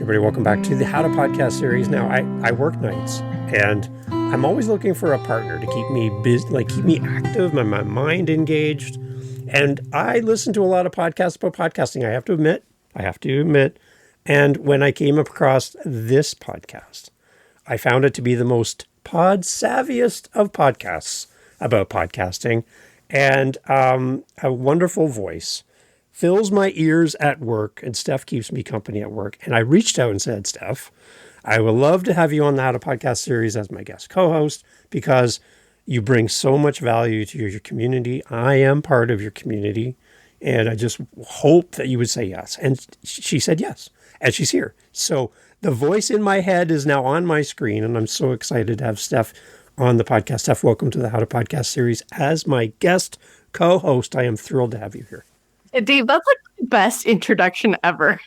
Everybody, welcome back to the How to Podcast series. Now, I work nights, and I'm always looking for a partner to keep me busy, keep me active, my mind engaged. And I listen to a lot of podcasts about podcasting. I have to admit. And when I came across this podcast, I found it to be the most pod-savviest of podcasts about podcasting, and a wonderful voice. Fills my ears at work, and Steph keeps me company at work. And I reached out and said, Steph, I would love to have you on the How to Podcast series as my guest co-host because you bring so much value to your community. I am part of your community, and I just hope that you would say yes. And she said yes, and she's here. So the voice in my head is now on my screen, and I'm so excited to have Steph on the podcast. Steph, welcome to the How to Podcast series as my guest co-host. I am thrilled to have you here. Dave, that's like the best introduction ever.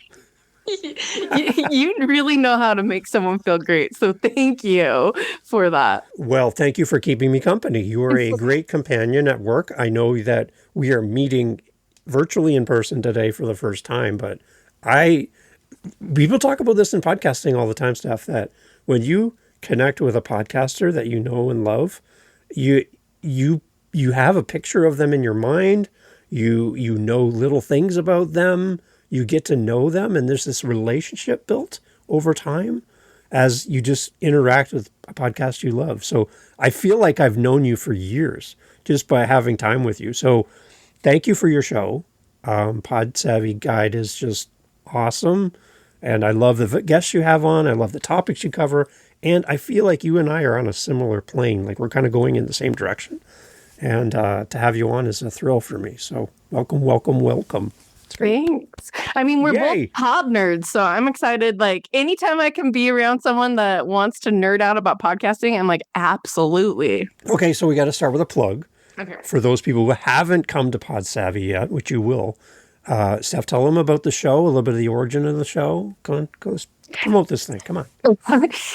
You really know how to make someone feel great. So thank you for that. Well, thank you for keeping me company. You are a great companion at work. I know that we are meeting virtually in person today for the first time, but people talk about this in podcasting all the time, Steph, that when you connect with a podcaster that you know and love, you have a picture of them in your mind. You know little things about them, you get to know them, and there's this relationship built over time as you just interact with a podcast you love. So I feel like I've known you for years just by having time with you. So thank you for your show. Pod Savvy Guide is just awesome. And I love the guests you have on. I love the topics you cover. And I feel like you and I are on a similar plane, like we're kind of going in the same direction. And to have you on is a thrill for me. So welcome. Thanks. I mean, we're Yay. both pod nerds, so I'm excited. Like, anytime I can be around someone that wants to nerd out about podcasting, I'm like, absolutely. Okay, so we got to start with a plug. Okay. For those people who haven't come to Pod Savvy yet, which you will, Steph, tell them about the show, a little bit of the origin of the show. Go promote this thing. Come on.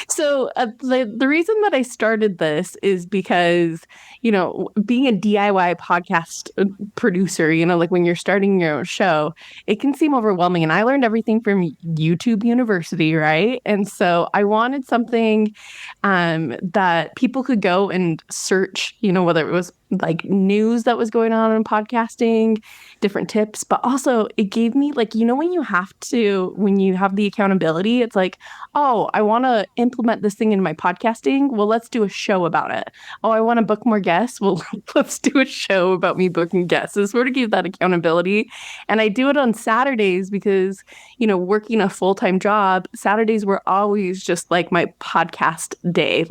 So the reason that I started this is because, being a DIY podcast producer, like when you're starting your own show, it can seem overwhelming. And I learned everything from YouTube University, right? And so I wanted something that people could go and search, whether it was like news that was going on in podcasting, different tips, but also it gave me when you have the accountability, it's like, oh, I want to implement this thing in my podcasting. Well, let's do a show about it. Oh, I want to book more guests. Well, let's do a show about me booking guests. So sort of give that accountability. And I do it on Saturdays because, working a full-time job, Saturdays were always just like my podcast day,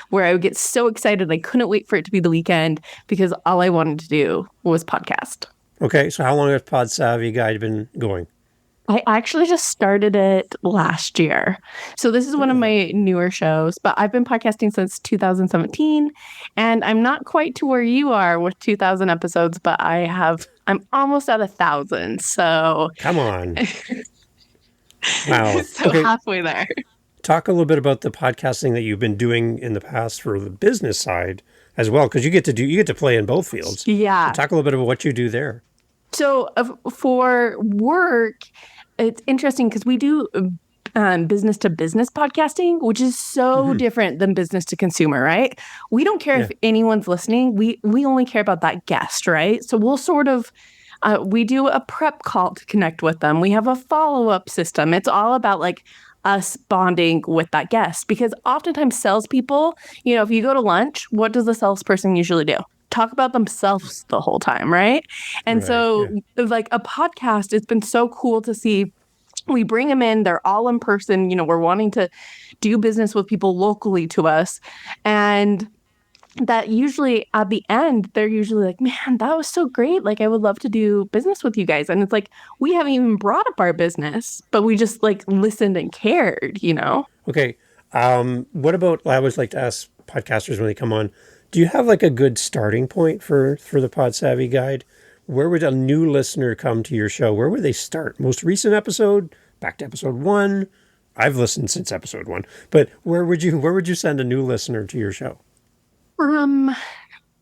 where I would get so excited. I couldn't wait for it to be the weekend because all I wanted to do was podcast. Okay, so how long has Pod Savvy Guide been going? I actually just started it last year. So this is one of my newer shows, but I've been podcasting since 2017, and I'm not quite to where you are with 2,000 episodes, but I'm almost at 1,000. So come on. Wow. So okay. Halfway there. Talk a little bit about the podcasting that you've been doing in the past for the business side as well, because you get to play in both fields. Yeah. So talk a little bit about what you do there. So for work, it's interesting because we do business to business podcasting, which is so different than business to consumer, right? We don't care if anyone's listening. We only care about that guest, right? So we'll sort of we do a prep call to connect with them. We have a follow-up system. It's all about us bonding with that guest, because oftentimes salespeople, if you go to lunch, what does the salesperson usually do? Talk about themselves the whole time, right? And like a podcast, it's been so cool to see. We bring them in, they're all in person, we're wanting to do business with people locally to us. And that usually at the end, they're usually like, man, that was so great. I would love to do business with you guys. And it's like, we haven't even brought up our business, but we just listened and cared, Okay. What about, I always like to ask podcasters when they come on, do you have a good starting point for the Pod Savvy Guide? Where would a new listener come to your show? Where would they start? Most recent episode, back to episode 1. I've listened since episode 1, but where would you send a new listener to your show?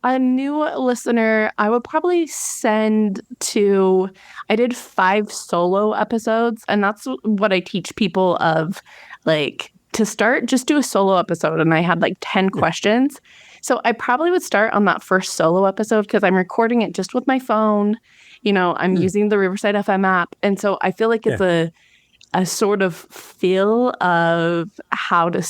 a new listener, I would probably send to, I did 5 solo episodes, and that's what I teach people of, like, to start, just do a solo episode. And I had like 10 questions. So I probably would start on that first solo episode because I'm recording it just with my phone. I'm using the Riverside FM app. And so I feel like it's a sort of feel of how to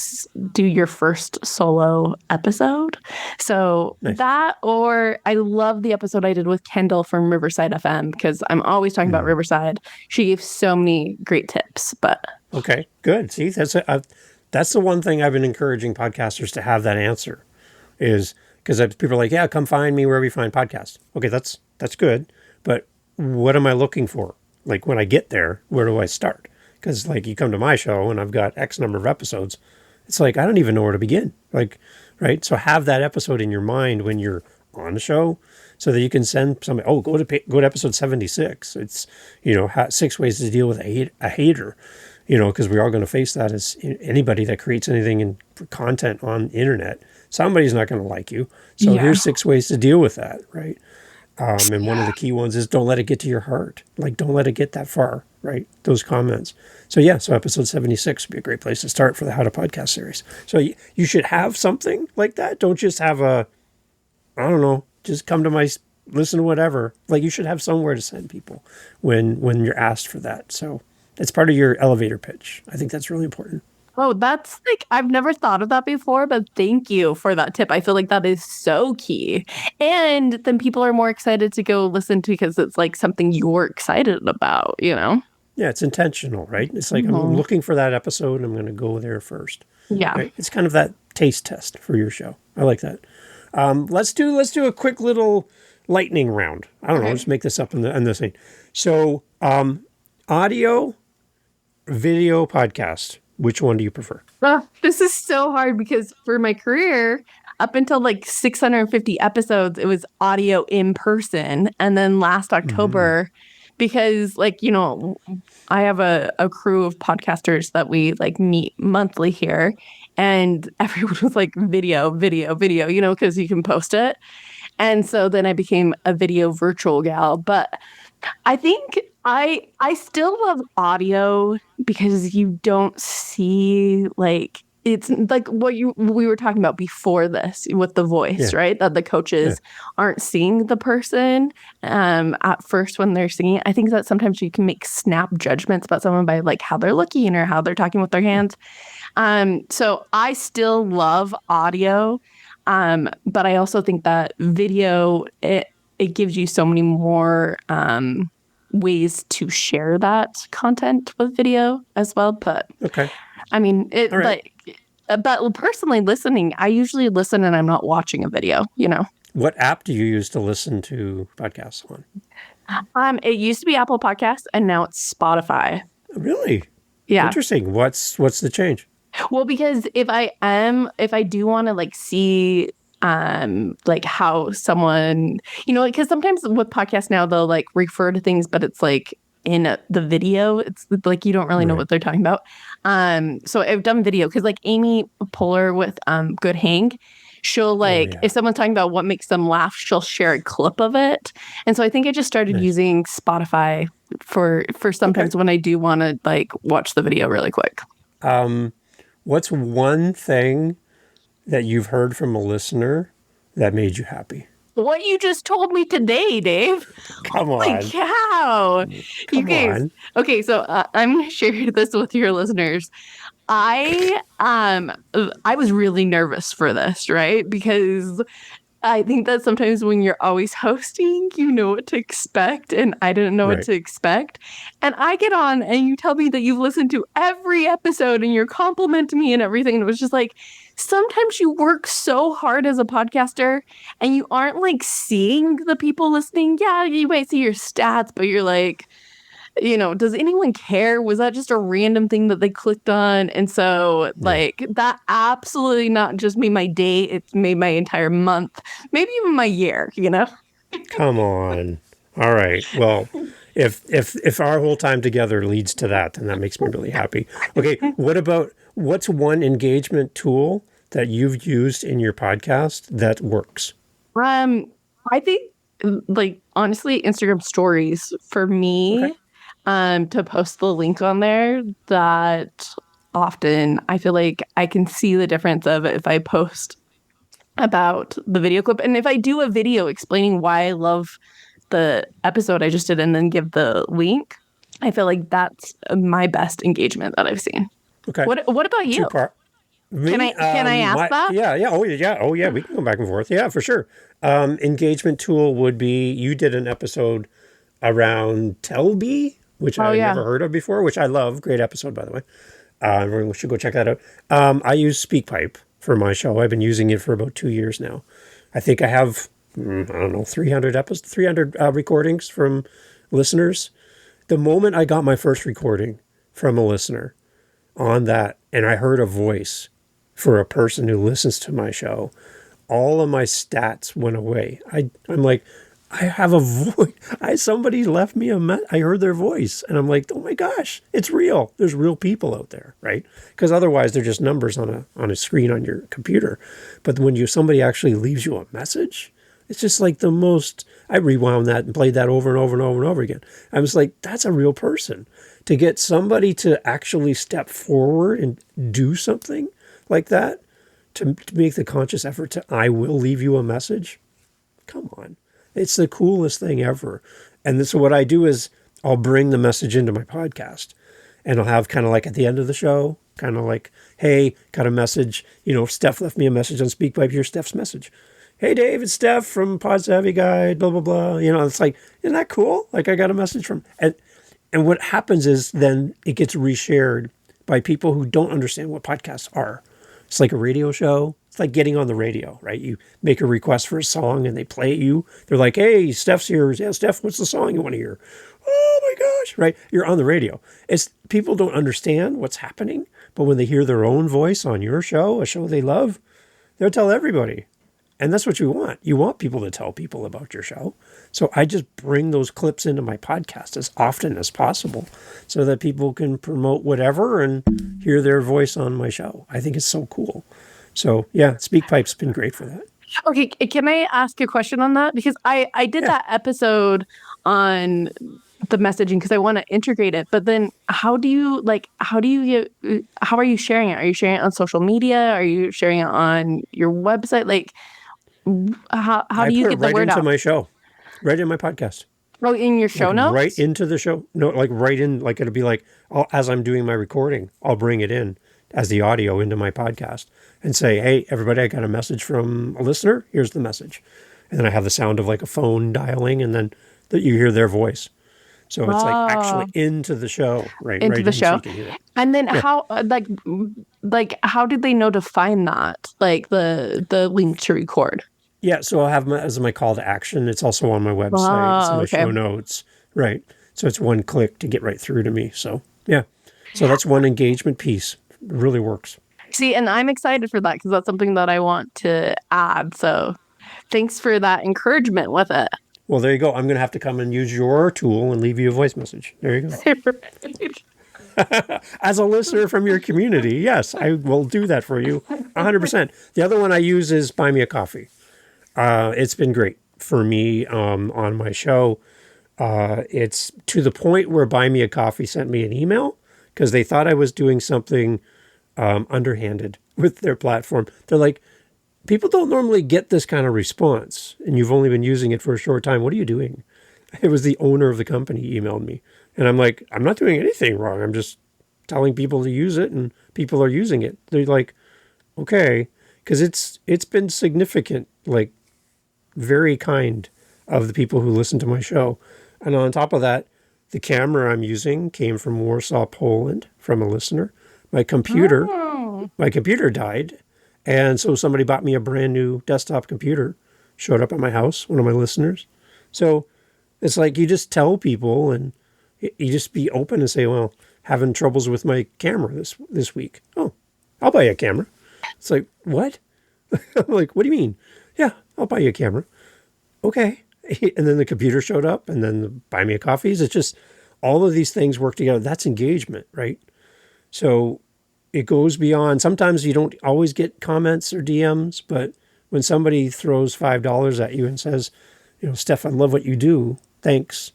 do your first solo episode. So that, or I love the episode I did with Kendall from Riverside FM because I'm always talking about Riverside. She gave so many great tips, but. Okay, good. See, that's the one thing I've been encouraging podcasters to have that answer is because people are like, yeah, come find me wherever you find podcasts. Okay, that's good. But what am I looking for? Like when I get there, where do I start? Because like you come to my show and I've got X number of episodes. It's like, I don't even know where to begin. Like, right. So have that episode in your mind when you're on the show so that you can send somebody, go to episode 76. It's, 6 ways to deal with a hater, because we are going to face that as anybody that creates anything in content on the internet. Somebody's not going to like you. So here's 6 ways to deal with that. Right. And one of the key ones is don't let it get to your heart. Like, don't let it get that far, right? Those comments. So episode 76 would be a great place to start for the How to Podcast series. So you should have something like that. Don't just have just come to my, listen to whatever. Like, you should have somewhere to send people when you're asked for that. So it's part of your elevator pitch. I think that's really important. Oh, that's like, I've never thought of that before, but thank you for that tip. I feel like that is so key. And then people are more excited to go listen to because it's like something you're excited about, Yeah, it's intentional, right? It's like, I'm looking for that episode and I'm going to go there first. Yeah. Right? It's kind of that taste test for your show. I like that. Let's do a quick little lightning round. I don't know, just make this up in the thing. So, audio, video, podcast. Which one do you prefer? This is so hard because for my career, up until like 650 episodes, it was audio in person. And then last October, because I have a crew of podcasters that we like meet monthly here. And everyone was like video, because you can post it. And so then I became a video virtual gal. But I think I still love audio because you don't see it's like what we were talking about before this with the voice, right? That the coaches aren't seeing the person at first when they're singing. I think that sometimes you can make snap judgments about someone by like how they're looking or how they're talking with their hands. So I still love audio, but I also think that video it gives you so many more ways to share that content with video as well. But I mean, but personally listening, I usually listen and I'm not watching a video, What app do you use to listen to podcasts on? It used to be Apple Podcasts and now it's Spotify. Really? Yeah. Interesting. What's the change? Well, because if I do want to like see like how someone, because sometimes with podcasts now they'll like refer to things, but it's like in the video, it's like you don't really know what they're talking about. So I've done video because like Amy Poehler with Good Hang, she'll like if someone's talking about what makes them laugh, she'll share a clip of it. And so I think I just started using Spotify for sometimes when I do want to like watch the video really quick. What's one thing that you've heard from a listener that made you happy? What you just told me today, Dave. Come on. Holy cow. You guys. Okay, so I'm going to share this with your listeners. I was really nervous for this, right? Because I think that sometimes when you're always hosting, you know what to expect, and I didn't know what to expect. And I get on and you tell me that you've listened to every episode and you're complimenting me and everything. And it was just like, sometimes you work so hard as a podcaster and you aren't like seeing the people listening. Yeah, you might see your stats, but you're like, does anyone care? Was that just a random thing that they clicked on? And so like that absolutely not just made my day, it's made my entire month, maybe even my year, Come on. All right. Well, if our whole time together leads to that, then that makes me really happy. Okay. What's one engagement tool that you've used in your podcast that works? I think like honestly, Instagram stories for Okay. me, to post the link on there that often I feel like I can see the difference of if I post about the video clip and if I do a video explaining why I love the episode I just did and then give the link, I feel like that's my best engagement that I've seen. Okay. What about you? Two part. Can Me, I ask that? oh yeah, we can go back and forth. Yeah, for sure. Engagement tool would be you did an episode around Telby, which Oh I yeah. never heard of before, which I love. Great episode, by the way. Everyone should go check that out. I use SpeakPipe for my show. I've been using it for about 2 years now. I think I have, I don't know, 300 episodes, 300 recordings from listeners. The moment I got my first recording from a listener on that, and I heard a voice for a person who listens to my show, all of my stats went away. I'm like, I have a voice. Somebody left me I heard their voice, and I'm like, oh my gosh, it's real. There's real people out there, right? Because otherwise, they're just numbers on a screen on your computer. But when somebody actually leaves you a message, it's just like the most. I rewound that and played that over and over and over and over again. I was like, that's a real person. To get somebody to actually step forward and do something like that, to make the conscious effort to, I will leave you a message. Come on. It's the coolest thing ever. And so what I do is I'll bring the message into my podcast, and I'll have kind of like at the end of the show, kind of like, hey, got a message. Steph left me a message on SpeakPipe. Here's Steph's message. Hey, Dave, it's Steph from Pod Savvy Guide, blah, blah, blah. It's like, isn't that cool? Like I got a message from, and what happens is then it gets reshared by people who don't understand what podcasts are. It's like a radio show. It's like getting on the radio, right? You make a request for a song and they play it you. They're like, hey, Steph's here. Yeah, Steph, what's the song you want to hear? Oh my gosh, right? You're on the radio. People don't understand what's happening, but when they hear their own voice on your show, a show they love, they'll tell everybody. And that's what you want. You want people to tell people about your show. So I just bring those clips into my podcast as often as possible so that people can promote whatever and hear their voice on my show. I think it's so cool. So yeah, SpeakPipe's been great for that. Okay, can I ask a question on that? Because I did that episode on the messaging because I want to integrate it. But then how are you sharing it? Are you sharing it on social media? Are you sharing it on your website? Like, how do you get the word out? Right into my show, right in my podcast. Oh, in your show notes? Right into the show. No, like right in, like it'll be like, as I'm doing my recording, I'll bring it in as the audio into my podcast and say, hey, everybody, I got a message from a listener. Here's the message. And then I have the sound of like a phone dialing, and then you hear their voice. So it's like actually into the show, right? Into right the show. So and then how, like, how did they know to find that? Like the link to record? Yeah, so I'll have as my call to action. It's also on my website. It's in my show notes. Right. So it's one click to get right through to me. So yeah. So that's one engagement piece. It really works. See, and I'm excited for that because that's something that I want to add. So thanks for that encouragement with it. Well, there you go. I'm going to have to come and use your tool and leave you a voice message. There you go. As a listener from your community, yes, I will do that for you 100%. The other one I use is Buy Me a Coffee. It's been great for me on my show. It's to the point where Buy Me a Coffee sent me an email because they thought I was doing something underhanded with their platform. They're like, people don't normally get this kind of response, and you've only been using it for a short time. What are you doing? It was the owner of the company emailed me. And I'm like, I'm not doing anything wrong. I'm just telling people to use it, and people are using it. They're like, okay, because it's been significant, like very kind of the people who listen to my show. And on top of that, the camera I'm using came from Warsaw, Poland, from a listener. My computer died. And so somebody bought me a brand new desktop computer, showed up at my house, one of my listeners. So it's like you just tell people, and you just be open and say, well, having troubles with my camera this week. Oh, I'll buy you a camera. It's like, what? I'm like, what do you mean? Yeah, I'll buy you a camera. Okay. And then the computer showed up, and then the Buy Me a Coffees. It's just all of these things work together. That's engagement, right? So it goes beyond. Sometimes you don't always get comments or DMs, but when somebody throws $5 at you and says, Steph, I love what you do. Thanks.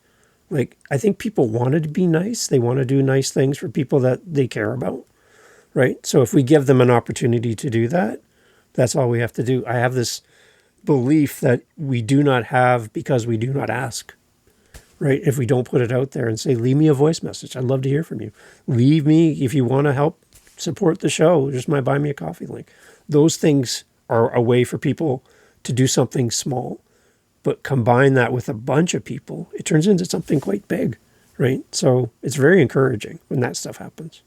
Like, I think people want to be nice. They want to do nice things for people that they care about, right? So if we give them an opportunity to do that, that's all we have to do. I have this belief that we do not have because we do not ask, right? If we don't put it out there and say, leave me a voice message. I'd love to hear from you. Leave me, if you want to help support the show, just my Buy Me a Coffee link. Those things are a way for people to do something small. But combine that with a bunch of people, it turns into something quite big, right? So it's very encouraging when that stuff happens.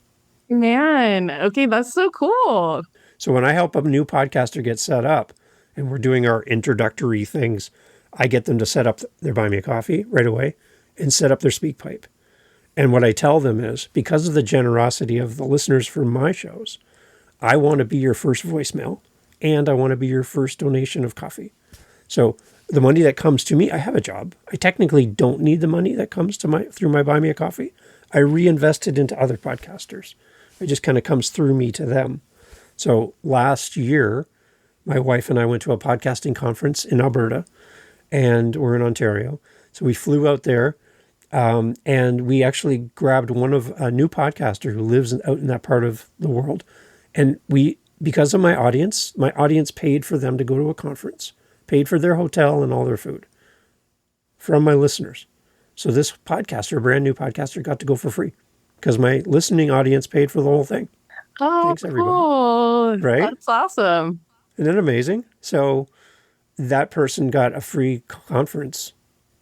Man, okay, that's so cool. So when I help a new podcaster get set up and we're doing our introductory things, I get them to set up their Buy Me a Coffee right away and set up their SpeakPipe. And what I tell them is, because of the generosity of the listeners for my shows, I want to be your first voicemail and I want to be your first donation of coffee. So the money that comes to me, I have a job. I technically don't need the money that comes to through my Buy Me a Coffee. I reinvest it into other podcasters. It just kind of comes through me to them. So last year, my wife and I went to a podcasting conference in Alberta, and we're in Ontario. So we flew out there, and we actually grabbed a new podcaster who lives out in that part of the world. And because of my audience paid for them to go to a conference, paid for their hotel and all their food from my listeners. So this podcaster, a brand new podcaster, got to go for free because my listening audience paid for the whole thing. Oh, thanks, everybody. Cool. Right? That's awesome. Isn't that amazing? So that person got a free conference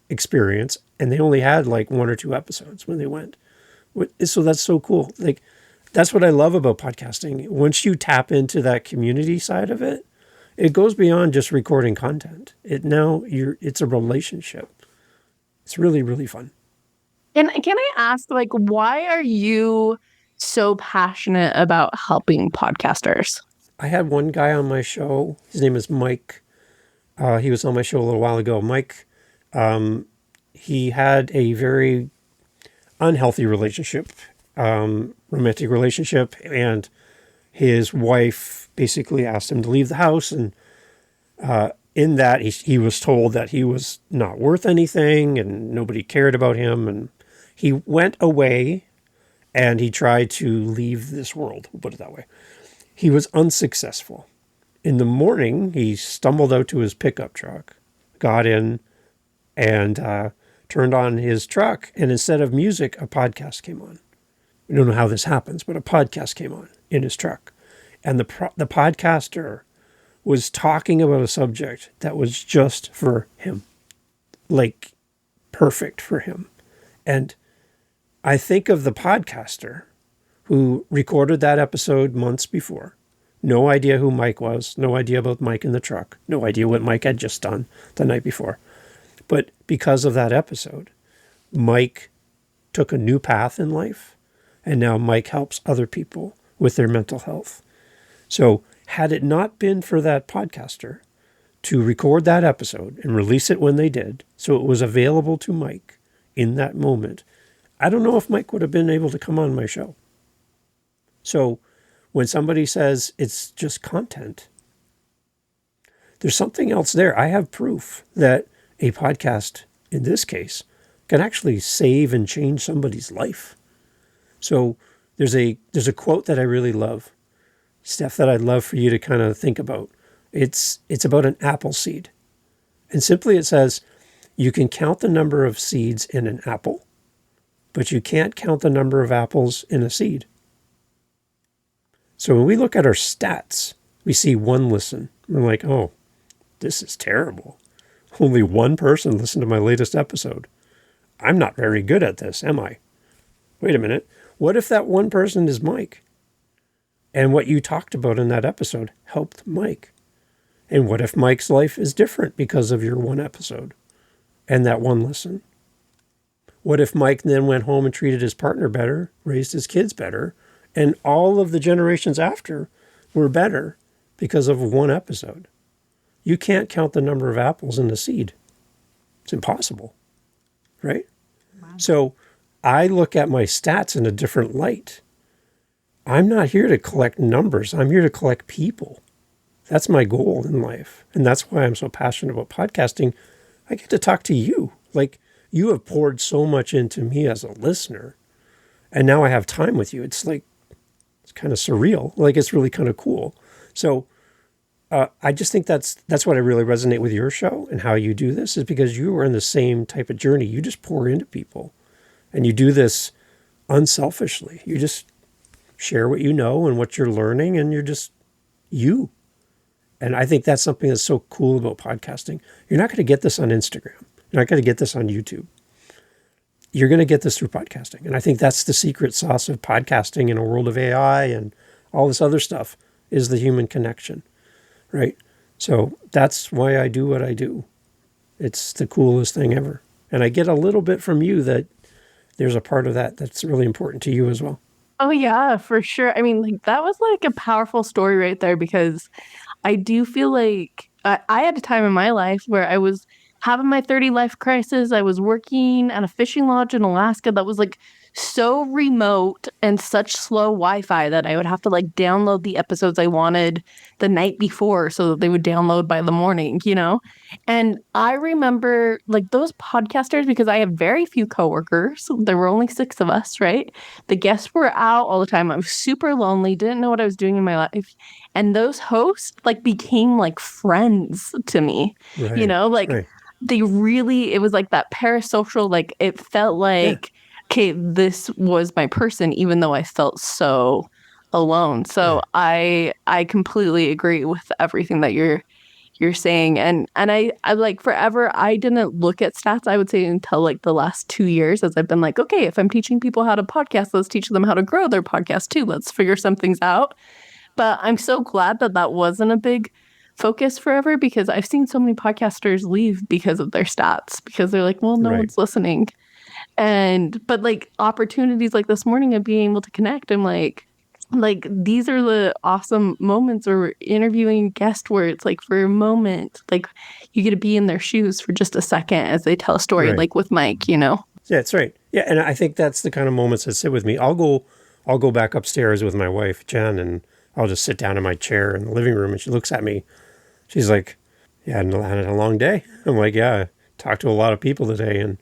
experience, and they only had like 1 or 2 episodes when they went. So that's so cool. Like, that's what I love about podcasting. Once you tap into that community side of it, it goes beyond just recording content. It's a relationship. It's really, really fun. And can I ask, like, why are you so passionate about helping podcasters? I had one guy on my show. His name is Mike. He was on my show a little while ago. Mike, he had a very unhealthy relationship, romantic relationship, and his wife basically asked him to leave the house. And in that, he was told that he was not worth anything and nobody cared about him. And he went away and he tried to leave this world, we'll put it that way. He was unsuccessful. In the morning, he stumbled out to his pickup truck, got in, and turned on his truck. And instead of music, a podcast came on. We don't know how this happens, but a podcast came on in his truck. And the podcaster was talking about a subject that was just for him, like perfect for him. And I think of the podcaster who recorded that episode months before. No idea who Mike was, no idea about Mike in the truck, no idea what Mike had just done the night before. But because of that episode, Mike took a new path in life, and now Mike helps other people with their mental health. So had it not been for that podcaster to record that episode and release it when they did, so it was available to Mike in that moment, I don't know if Mike would have been able to come on my show. So when somebody says it's just content, there's something else there. I have proof that a podcast, in this case, can actually save and change somebody's life. So there's a quote that I really love, Steph, that I'd love for you to kind of think about. It's about an apple seed. And simply it says, you can count the number of seeds in an apple, but you can't count the number of apples in a seed. So when we look at our stats, we see 1 listen. We're like, oh, this is terrible. Only 1 person listened to my latest episode. I'm not very good at this, am I? Wait a minute. What if that 1 person is Mike? And what you talked about in that episode helped Mike. And what if Mike's life is different because of your 1 episode and that 1 listen? What if Mike then went home and treated his partner better, raised his kids better, and all of the generations after were better because of 1 episode? You can't count the number of apples in the seed. It's impossible, right? Wow. So I look at my stats in a different light. I'm not here to collect numbers. I'm here to collect people. That's my goal in life. And that's why I'm so passionate about podcasting. I get to talk to you. Like, you have poured so much into me as a listener. And now I have time with you. It's like, it's kind of surreal. Like, it's really kind of cool. So I just think that's what I really resonate with your show and how you do this, is because you are in the same type of journey. You just pour into people and you do this unselfishly. You just share what you know and what you're learning, and you're just you. And I think that's something that's so cool about podcasting. You're not going to get this on Instagram. You're not going to get this on YouTube. You're going to get this through podcasting. And I think that's the secret sauce of podcasting in a world of AI and all this other stuff, is the human connection, right? So that's why I do what I do. It's the coolest thing ever. And I get a little bit from you that there's a part of that that's really important to you as well. Oh yeah, for sure. I mean, like that was like a powerful story right there, because I do feel like I had a time in my life where I was having my 30 life crisis. I was working at a fishing lodge in Alaska that was like so remote and such slow Wi-Fi that I would have to like download the episodes I wanted the night before so that they would download by the morning, you know? And I remember like those podcasters, because I have very few coworkers. There were only 6 of us, right? The guests were out all the time. I was super lonely, didn't know what I was doing in my life. And those hosts like became like friends to me, Right, you know, like right. they really, it was like that parasocial, like it felt like, okay, this was my person, even though I felt so alone. So I completely agree with everything that you're saying. And I like forever, I didn't look at stats, I would say, until like the last 2 years, as I've been like, okay, if I'm teaching people how to podcast, let's teach them how to grow their podcast too. Let's figure some things out. But I'm so glad that that wasn't a big focus forever, because I've seen so many podcasters leave because of their stats, because they're like, well, no one's listening. But like opportunities like this morning of being able to connect, I'm like these are the awesome moments where we're interviewing a guest where it's like for a moment, like you get to be in their shoes for just a second as they tell a story, like with Mike, you know? Yeah, that's right. Yeah, and I think that's the kind of moments that sit with me. I'll go back upstairs with my wife, Jen, and I'll just sit down in my chair in the living room, and she looks at me. She's like, yeah, I had a long day. I'm like, yeah, I talked to a lot of people today, and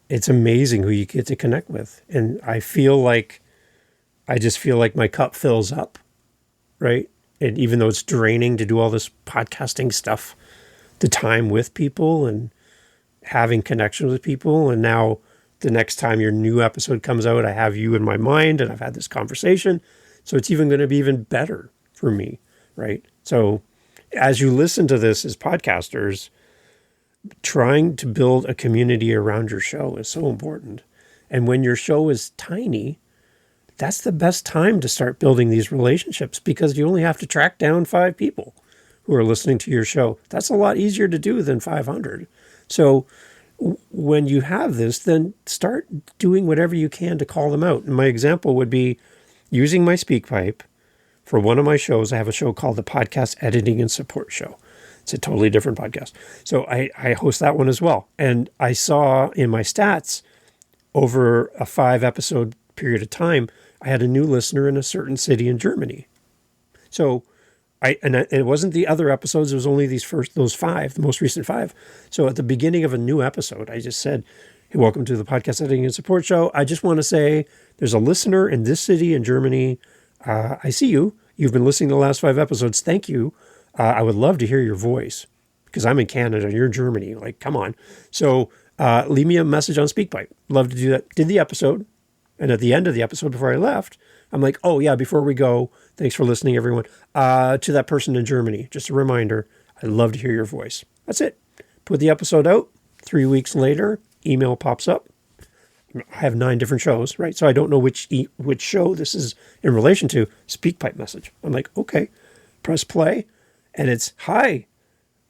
it's amazing who you get to connect with. And I just feel like my cup fills up, right? And even though it's draining to do all this podcasting stuff, the time with people and having connections with people. And now the next time your new episode comes out, I have you in my mind and I've had this conversation. So it's even going to be even better for me, right? So as you listen to this as podcasters, trying to build a community around your show is so important. And when your show is tiny, that's the best time to start building these relationships, because you only have to track down 5 people who are listening to your show. That's a lot easier to do than 500. So when you have this, then start doing whatever you can to call them out. And my example would be using my SpeakPipe. For one of my shows, I have a show called the Podcast Editing and Support Show. It's a totally different podcast. So I host that one as well. And I saw in my stats over a 5-episode period of time, I had a new listener in a certain city in Germany. So it wasn't the other episodes. It was only those 5, the most recent 5. So at the beginning of a new episode, I just said, hey, welcome to the Podcast Editing and Support Show. I just want to say there's a listener in this city in Germany. I see you. You've been listening to the last 5 episodes. Thank you. I would love to hear your voice, because I'm in Canada, you're in Germany. Like, come on. So leave me a message on SpeakPipe. Love to do that. Did the episode. And at the end of the episode, before I left, I'm like, oh yeah, before we go, thanks for listening, everyone. To that person in Germany, just a reminder, I'd love to hear your voice. That's it. Put the episode out. 3 weeks later, email pops up. I have 9 different shows, right? So I don't know which show this is in relation to. SpeakPipe message. I'm like, okay, press play. And it's, hi,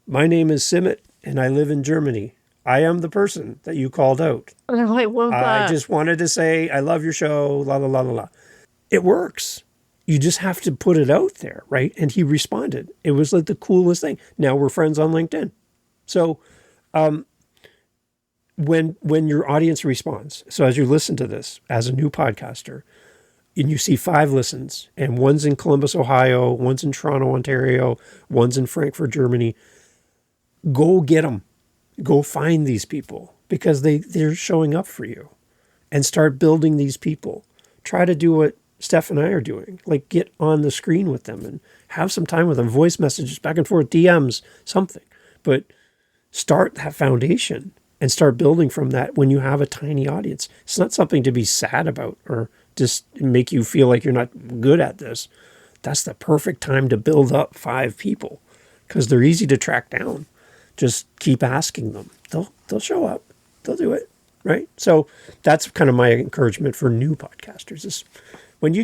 my name is Simit and I live in Germany. I am the person that you called out. I just wanted to say, I love your show, la, la, la, la, la. It works. You just have to put it out there, right? And he responded. It was like the coolest thing. Now we're friends on LinkedIn. So when your audience responds, so as you listen to this as a new podcaster, and you see 5 listens, and one's in Columbus, Ohio, one's in Toronto, Ontario, one's in Frankfurt, Germany, go get them. Go find these people because they're showing up for you, and start building these people. Try to do what Steph and I are doing, like get on the screen with them and have some time with them, voice messages, back and forth, DMs, something. But start that foundation and start building from that when you have a tiny audience. It's not something to be sad about or just make you feel like you're not good at this. That's the perfect time to build up 5 people because they're easy to track down. Just keep asking them. They'll show up. They'll do it, right? So that's kind of my encouragement for new podcasters is when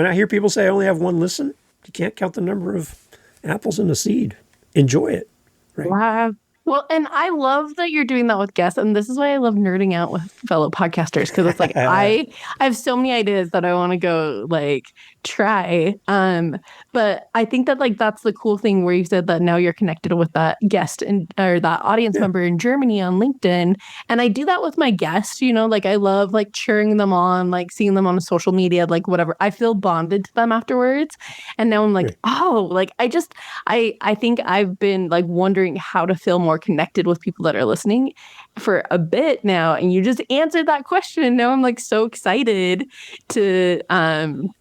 I hear people say I only have 1 listen, you can't count the number of apples in a seed. Enjoy it, right? Wow. Well, and I love that you're doing that with guests. And this is why I love nerding out with fellow podcasters. Because it's like, I have so many ideas that I want to go like try. But I think that like, that's the cool thing where you said that now you're connected with that guest or that audience member in Germany on LinkedIn. And I do that with my guests, like I love like cheering them on, like seeing them on social media, like whatever. I feel bonded to them afterwards. And now I'm like, oh, like I think I've been like wondering how to feel more connected with people that are listening for a bit now, and you just answered that question, and now I'm like so excited to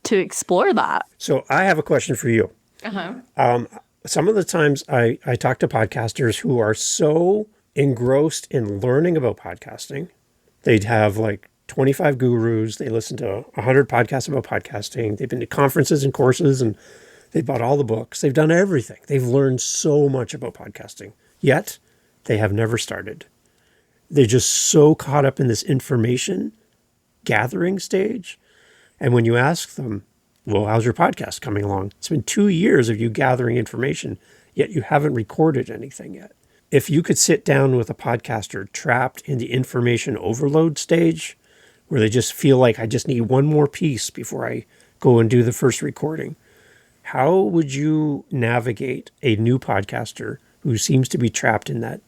explore that. So I have a question for you. Some of the times I talk to podcasters who are so engrossed in learning about podcasting, they'd have like 25 gurus, they listen to 100 podcasts about podcasting, they've been to conferences and courses, and they bought all the books, they've done everything, they've learned so much about podcasting, yet they have never started. They're just so caught up in this information gathering stage. And when you ask them, well, how's your podcast coming along? It's been 2 years of you gathering information, yet you haven't recorded anything yet. If you could sit down with a podcaster trapped in the information overload stage, where they just feel like I just need one more piece before I go and do the first recording, how would you navigate a new podcaster who seems to be trapped in that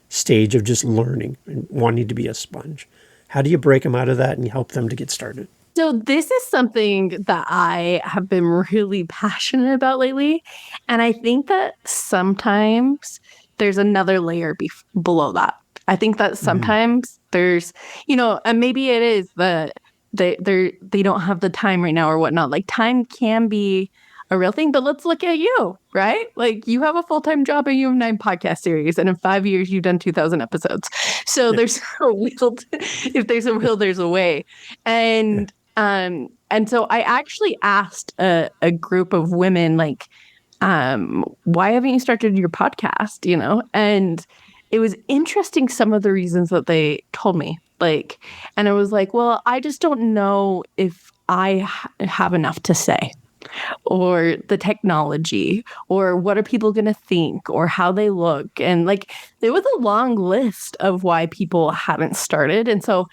stage of just learning and wanting to be a sponge? How do you break them out of that and help them to get started? So this is something that I have been really passionate about lately. And I think that sometimes there's another layer below that. I think that sometimes there's, and maybe it is that they don't have the time right now or whatnot. Like time can be a real thing, but let's look at you, right? Like you have a full-time job and you have 9 podcast series, and in 5 years you've done 2,000 episodes. So there's a will. If there's a will, there's a way. And so I actually asked a group of women, like, why haven't you started your podcast? And it was interesting some of the reasons that they told me. Like, and I was like, well, I just don't know if I have enough to say, or the technology, or what are people going to think, or how they look. And like, there was a long list of why people hadn't started. And so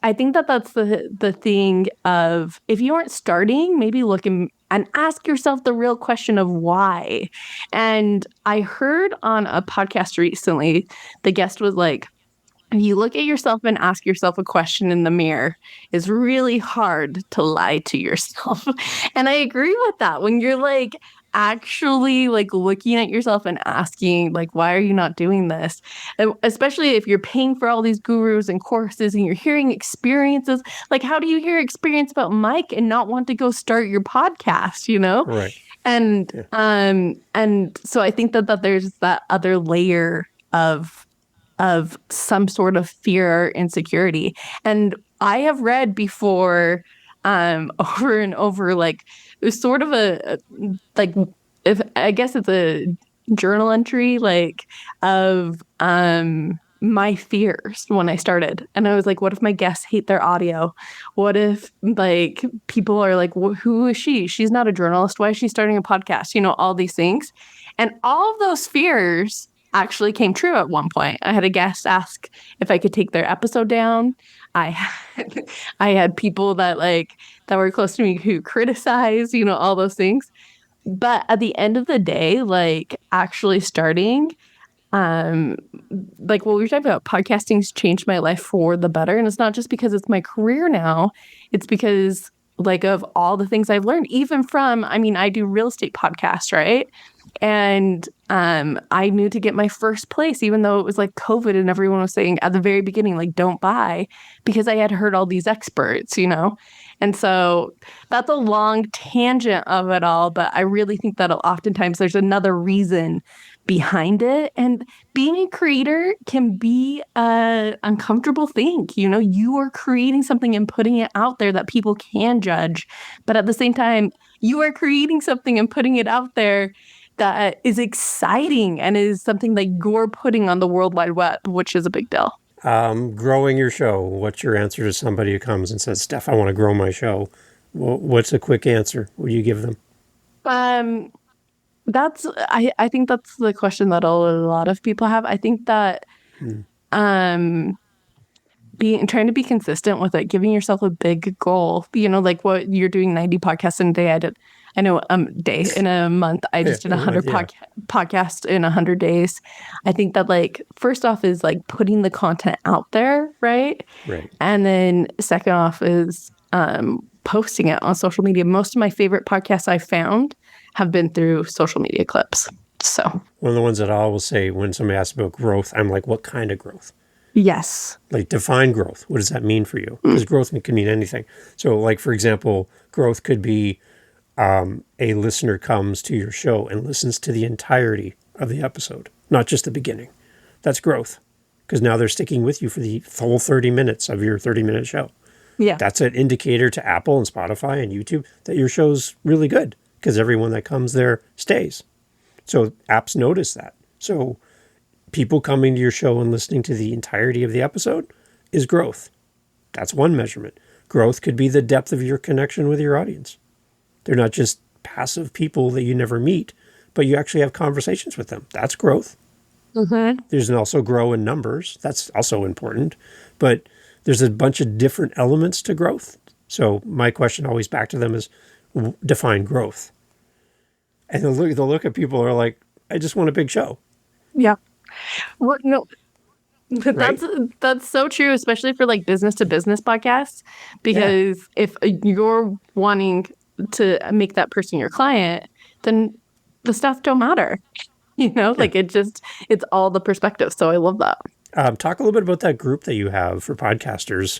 I think that that's the thing of, if you aren't starting, maybe look and ask yourself the real question of why. And I heard on a podcast recently, the guest was like, if you look at yourself and ask yourself a question in the mirror, it's really hard to lie to yourself. And I agree with that. When you're like actually like looking at yourself and asking, like, why are you not doing this? And especially if you're paying for all these gurus and courses and you're hearing experiences, like, how do you hear experience about Mike and not want to go start your podcast, Right. And so I think that there's that other layer of some sort of fear or insecurity. And I have read before over and over, like, it was sort of if I guess it's a journal entry, like, of my fears when I started. And I was like, what if my guests hate their audio? What if like people are like, who is she? She's not a journalist. Why is she starting a podcast? All these things. And all of those fears actually came true at one point. I had a guest ask if I could take their episode down. I had people that were close to me who criticized, all those things. But at the end of the day, like, actually starting, like what we were talking about, podcasting's changed my life for the better. And it's not just because it's my career now. It's because like of all the things I've learned, even from, I mean, I do real estate podcasts, right? And I knew to get my first place, even though it was like COVID and everyone was saying at the very beginning, like, don't buy, because I had heard all these experts, And so that's a long tangent of it all, but I really think that oftentimes there's another reason behind it. And being a creator can be an uncomfortable thing. You are creating something and putting it out there that people can judge. But at the same time, you are creating something and putting it out there that is exciting and is something that you're putting on the World Wide Web, which is a big deal. Growing your show. What's your answer to somebody who comes and says, Steph, I want to grow my show? Well, what's a quick answer? What do you give them? I think that's the question that a lot of people have. I think that trying to be consistent with it, giving yourself a big goal, like what you're doing 90 podcasts in a day. I know in a month, I just did 100 podcasts in 100 days. I think that like, first off is like putting the content out there, right? Right. And then second off is posting it on social media. Most of my favorite podcasts I've found have been through social media clips. So one of the ones that I always say when somebody asks about growth, I'm like, what kind of growth? Yes. Like define growth. What does that mean for you? Because growth can mean anything. So like, for example, growth could be a listener comes to your show and listens to the entirety of the episode, not just the beginning. That's growth, because now they're sticking with you for the whole 30 minutes of your 30-minute show. Yeah. That's an indicator to Apple and Spotify and YouTube that your show's really good, because everyone that comes there stays. So apps notice that. So people coming to your show and listening to the entirety of the episode is growth. That's one measurement. Growth could be the depth of your connection with your audience. They're not just passive people that you never meet, but you actually have conversations with them. That's growth. Mm-hmm. There's also grow in numbers. That's also important. But there's a bunch of different elements to growth. So my question always back to them is, define growth. And they'll look at people who are like, I just want a big show. Yeah. Well, no, Right? that's so true, especially for like business to business podcasts, because if you're wanting to make that person your client, then the stuff don't matter. Like it's all the perspective. So I love that. Talk a little bit about that group that you have for podcasters.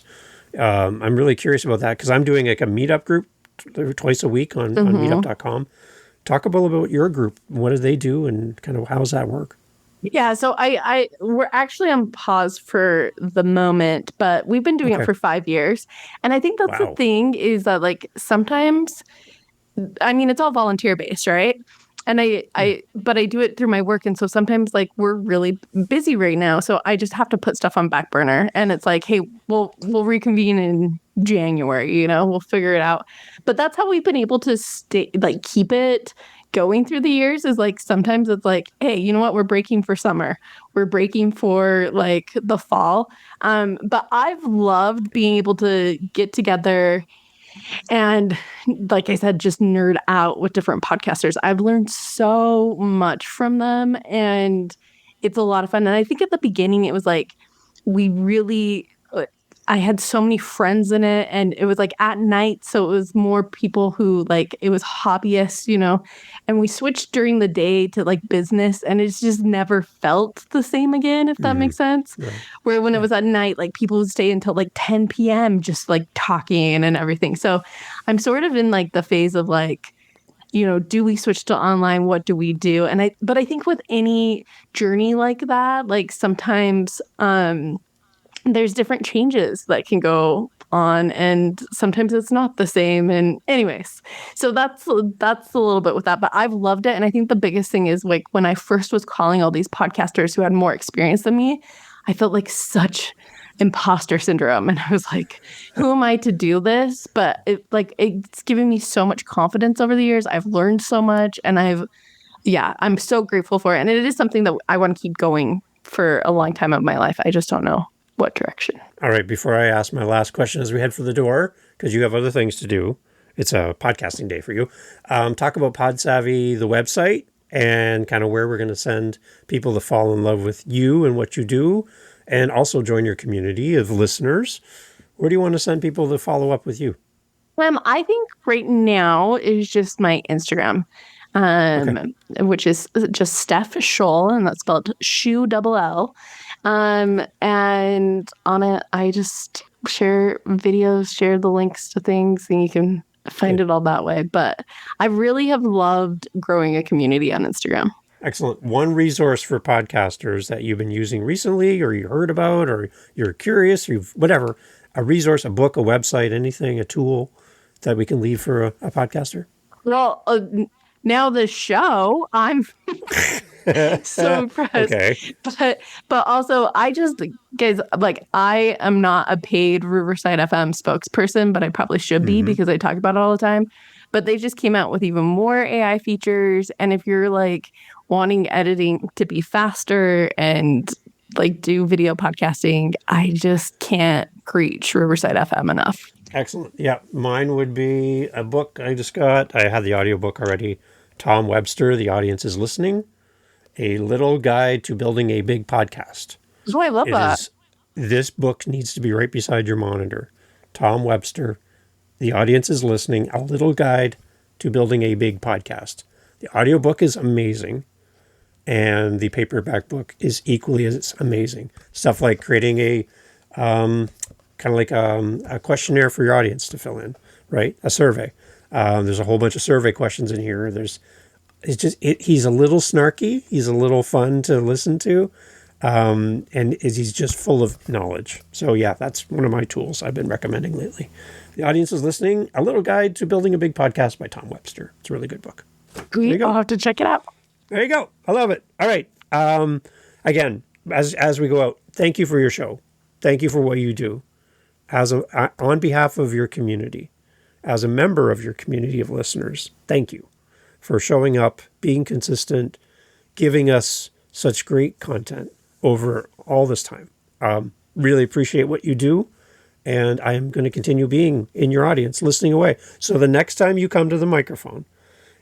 I'm really curious about that, because I'm doing like a meetup group twice a week on meetup.com. Talk a little bit about your group. What do they do and kind of how does that work? Yeah, so we're actually on pause for the moment, but we've been doing it for 5 years. And I think that's the thing is that like sometimes, I mean, it's all volunteer based, right? And but I do it through my work. And so sometimes like we're really busy right now. So I just have to put stuff on back burner. And it's like, hey, we'll reconvene in January, we'll figure it out. But that's how we've been able to keep it going through the years, is like sometimes it's like, hey, you know what? We're breaking for summer. We're breaking for like the fall. But I've loved being able to get together and, like I said, just nerd out with different podcasters. I've learned so much from them, and it's a lot of fun. And I think at the beginning it was like I had so many friends in it, and it was like at night. So it was more people who like, it was hobbyists, and we switched during the day to like business, and it's just never felt the same again, if that makes sense. Right. Where when it was at night, like people would stay until like 10 p.m. just like talking and everything. So I'm sort of in like the phase of like, do we switch to online? What do we do? But I think with any journey like that, like sometimes, there's different changes that can go on, and sometimes it's not the same. And anyways, so that's a little bit with that, but I've loved it. And I think the biggest thing is like when I first was calling all these podcasters who had more experience than me, I felt like such imposter syndrome. And I was like, who am I to do this? But it's given me so much confidence over the years. I've learned so much, and I'm so grateful for it. And it is something that I want to keep going for a long time of my life. I just don't know what direction. All right. Before I ask my last question as we head for the door, because you have other things to do, it's a podcasting day for you. Talk about PodSavvy, the website, and kind of where we're going to send people to fall in love with you and what you do, and also join your community of listeners. Where do you want to send people to follow up with you? I think right now is just my Instagram, which is just Steph Shoell, and that's spelled Shoe double L. And on it, I just share videos, share the links to things, and you can find it all that way. But I really have loved growing a community on Instagram. Excellent. One resource for podcasters that you've been using recently, or you heard about, or you're curious, whatever, a resource, a book, a website, anything, a tool that we can leave for a podcaster? Well, now the show, I'm so impressed. Okay. But also, guys, like, I am not a paid Riverside FM spokesperson, but I probably should be because I talk about it all the time. But they just came out with even more AI features. And if you're like wanting editing to be faster and like do video podcasting, I just can't reach Riverside FM enough. Excellent. Yeah. Mine would be a book I just got. I had the audiobook already. Tom Webster, The Audience is Listening, A Little Guide to Building a Big Podcast. Oh, I love that. This book needs to be right beside your monitor. Tom Webster, The Audience is Listening, A Little Guide to Building a Big Podcast. The audiobook is amazing, and the paperback book is equally as amazing. Stuff like creating a a questionnaire for your audience to fill in, right? A survey. There's a whole bunch of survey questions in here. He's a little snarky. He's a little fun to listen to. And he's just full of knowledge. So yeah, that's one of my tools I've been recommending lately. The Audience is Listening, A Little Guide to Building a Big Podcast by Tom Webster. It's a really good book. I'll have to check it out. There you go. I love it. All right. Again, as we go out, thank you for your show. Thank you for what you do. On behalf of your community, as a member of your community of listeners, thank you for showing up, being consistent, giving us such great content over all this time. Really appreciate what you do. And I am going to continue being in your audience, listening away. So the next time you come to the microphone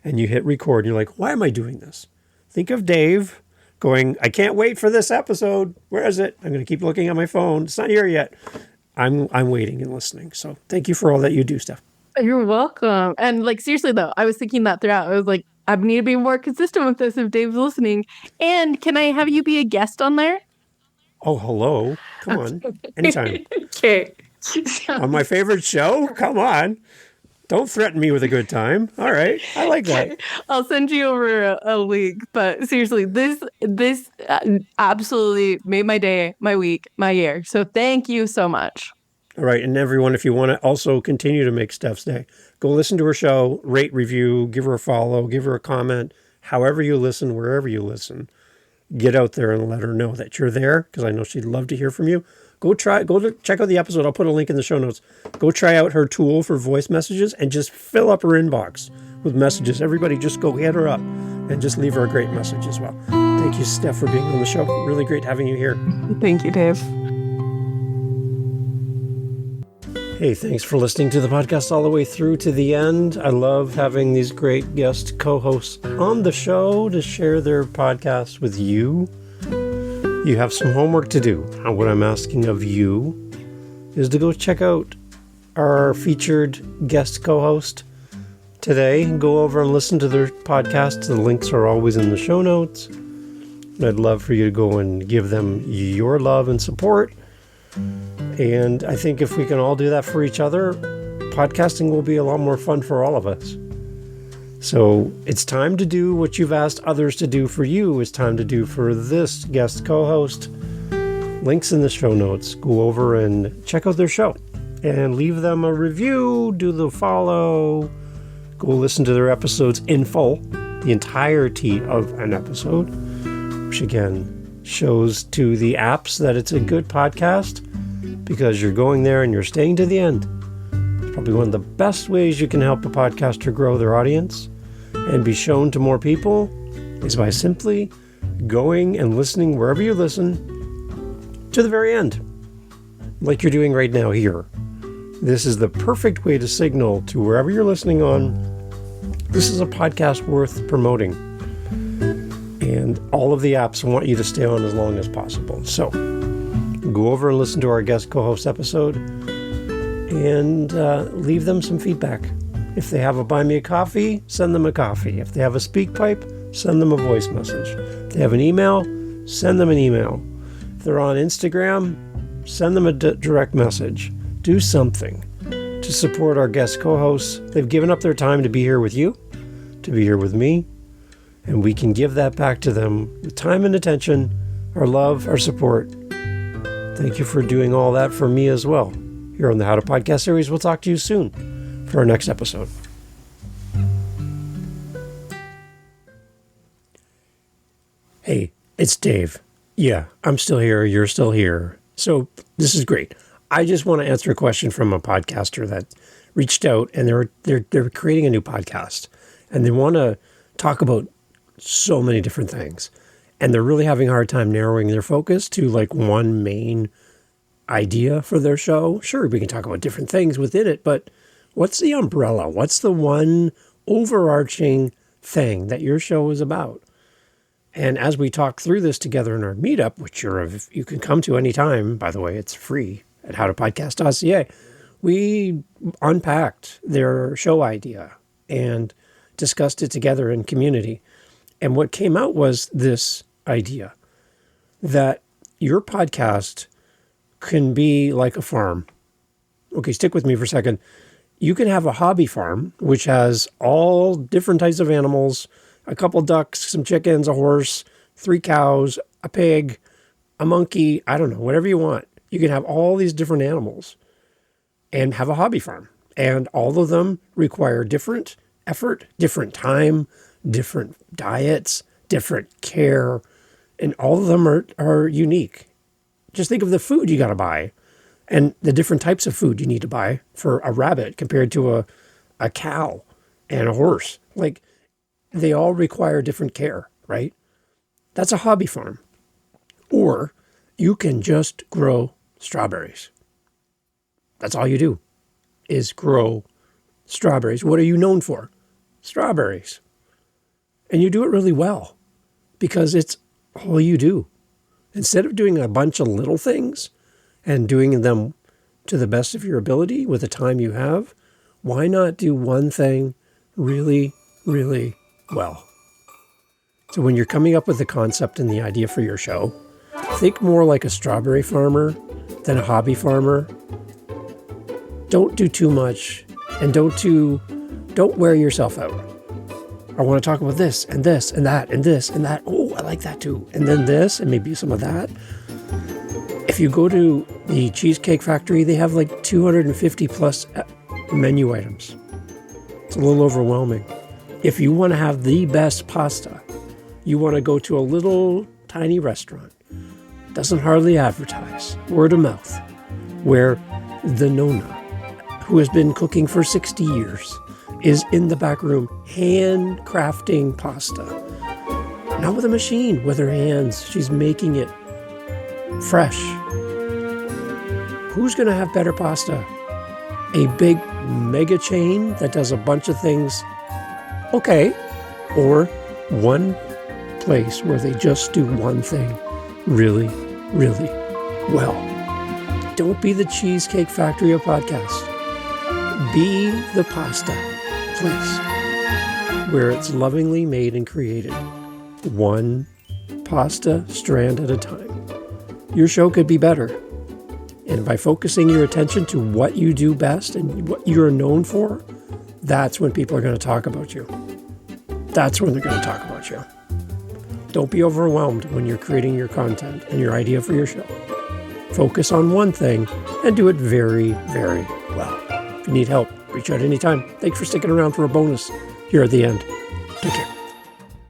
and you hit record, and you're like, why am I doing this? Think of Dave going, I can't wait for this episode. Where is it? I'm going to keep looking at my phone. It's not here yet. I'm waiting and listening. So thank you for all that you do, Steph. You're welcome. And like, seriously though, I was thinking that throughout. I was like, I need to be more consistent with this if Dave's listening. And can I have you be a guest on there? Oh, hello. Come on. Anytime. Okay. On my favorite show? Come on. Don't threaten me with a good time. All right. I like that. I'll send you over a link. But seriously, this absolutely made my day, my week, my year. So thank you so much. All right. And everyone, if you want to also continue to make Steph's day, go listen to her show, rate, review, give her a follow, give her a comment, however you listen, wherever you listen. Get out there and let her know that you're there, because I know she'd love to hear from you. Go check out the episode. I'll put a link in the show notes. Go try out her tool for voice messages and just fill up her inbox with messages. Everybody just go hit her up and just leave her a great message as well. Thank you, Steph, for being on the show. Really great having you here. Thank you, Dave. Hey, thanks for listening to the podcast all the way through to the end. I love having these great guest co-hosts on the show to share their podcast with you. You have some homework to do. And what I'm asking of you is to go check out our featured guest co-host today. Go over and listen to their podcast. The links are always in the show notes. I'd love for you to go and give them your love and support. And I think if we can all do that for each other, podcasting will be a lot more fun for all of us. So it's time to do what you've asked others to do for you. It's time to do for this guest co-host. Links in the show notes. Go over and check out their show and leave them a review, do the follow, go listen to their episodes in full, the entirety of an episode, which again shows to the apps that it's a good podcast because you're going there and you're staying to the end. It's probably one of the best ways you can help a podcaster grow their audience and be shown to more people is by simply going and listening wherever you listen to the very end, like you're doing right now here. This is the perfect way to signal to wherever you're listening on, this is a podcast worth promoting. And all of the apps want you to stay on as long as possible. So go over and listen to our guest co-host episode. and leave them some feedback. If they have a buy me a coffee, send them a coffee. If they have a speak pipe, send them a voice message. If they have an email, send them an email. If they're on Instagram, send them a direct message. Do something to support our guest co-hosts. They've given up their time to be here with you, to be here with me, and we can give that back to them with time and attention, our love, our support. Thank you for doing all that for me as well. Here on the How to Podcast series, we'll talk to you soon for our next episode. Hey, it's Dave. Yeah, I'm still here. You're still here. So this is great. I just want to answer a question from a podcaster that reached out, and they're creating a new podcast, and they want to talk about so many different things, and they're really having a hard time narrowing their focus to like one main idea for their show. Sure, we can talk about different things within it, but what's the umbrella? What's the one overarching thing that your show is about? And as we talk through this together in our meetup, which you can come to anytime, by the way, it's free at howtopodcast.ca, we unpacked their show idea and discussed it together in community. And what came out was this idea that your podcast can be like a farm. Okay, stick with me for a second. You can have a hobby farm, which has all different types of animals, a couple ducks, some chickens, a horse, 3 cows, a pig, a monkey, I don't know, whatever you want. You can have all these different animals and have a hobby farm. And all of them require different effort, different time, different diets, different care, and all of them are unique. Just think of the food you got to buy and the different types of food you need to buy for a rabbit compared to a cow and a horse. Like, they all require different care, right? That's a hobby farm. Or you can just grow strawberries. That's all you do is grow strawberries. What are you known for? Strawberries. And you do it really well because it's all you do. Instead of doing a bunch of little things and doing them to the best of your ability with the time you have, why not do one thing really, really well? So when you're coming up with the concept and the idea for your show, think more like a strawberry farmer than a hobby farmer. Don't do too much, and don't wear yourself out. I want to talk about this and this and that and this and that. Oh, I like that too. And then this and maybe some of that. If you go to the Cheesecake Factory, they have like 250 plus menu items. It's a little overwhelming. If you want to have the best pasta, you want to go to a little tiny restaurant. Doesn't hardly advertise, word of mouth, where the Nona, who has been cooking for 60 years, is in the back room handcrafting pasta. Not with a machine, with her hands. She's making it fresh. Who's going to have better pasta? A big mega chain that does a bunch of things okay, or one place where they just do one thing really, really well. Don't be the Cheesecake Factory of podcasts. Be the pasta place where it's lovingly made and created, one pasta strand at a time. Your show could be better. And by focusing your attention to what you do best and what you're known for, that's when people are going to talk about you. That's when they're going to talk about you. Don't be overwhelmed when you're creating your content and your idea for your show. Focus on one thing and do it very, very well. If you need help, reach out anytime. Thanks for sticking around for a bonus here at the end.